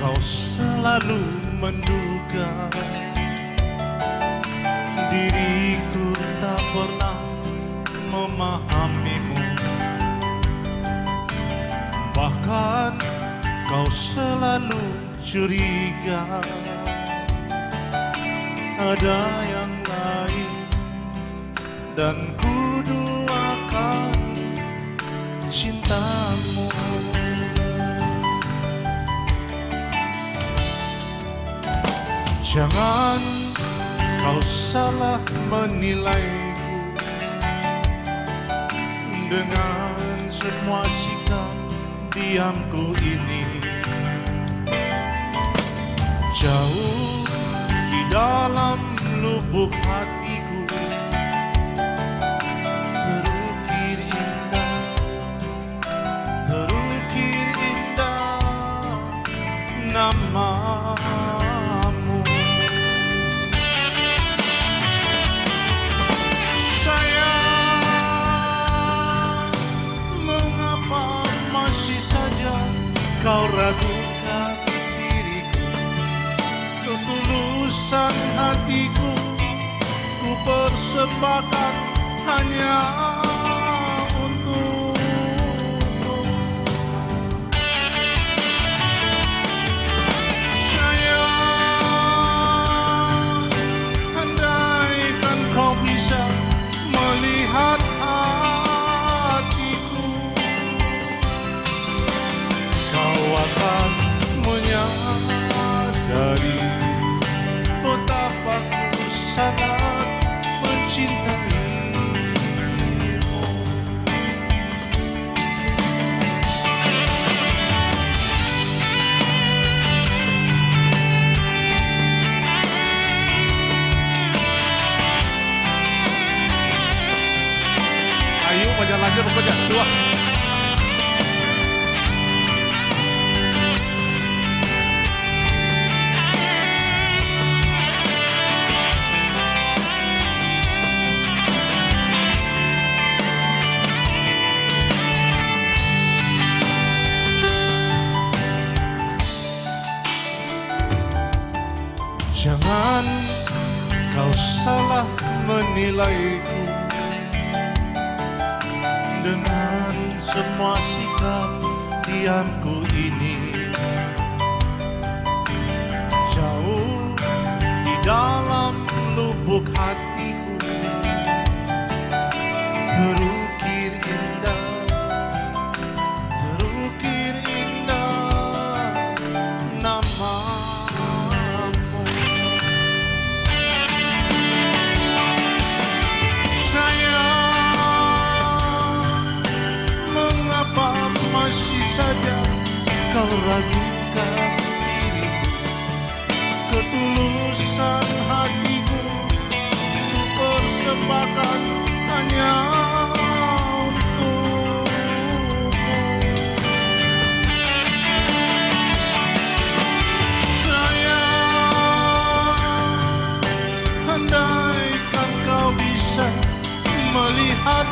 Kau selalu menduga diriku tak pernah memahamimu. Bahkan kau selalu curiga ada yang lain, dan ku duakan cintamu. Jangan kau salah menilaiku dengan semua sikap diamku ini. Jauh di dalam lubuk hatiku terukir indah namamu. Sayang, mengapa masih saja kau ragukan diriku? Ketulusan hatiku ku persembahkan hanya untukmu. Sayang, andaikan kau bisa melihat hatiku, kau akan menyadari betapa ku sangat mencintaimu. Ayo maju lagi rukanya dua. Jangan kau salah menilaiku dengan semua sikap diamku ini. Jauh di dalam lubuk hatiku terukir indah namamu. Masih saja kau ragukan diriku? Ketulusan hatiku ku persembahkan hanya untukmu. Sayang, andaikan kau bisa melihat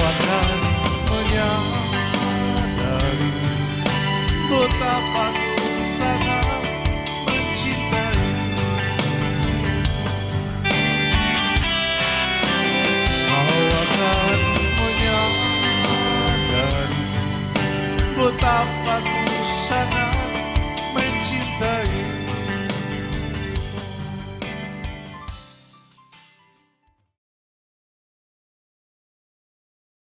akan menyadari betapa ku sangat mencintaimu. Kau akan menyadari betapa ku sangat mencintai.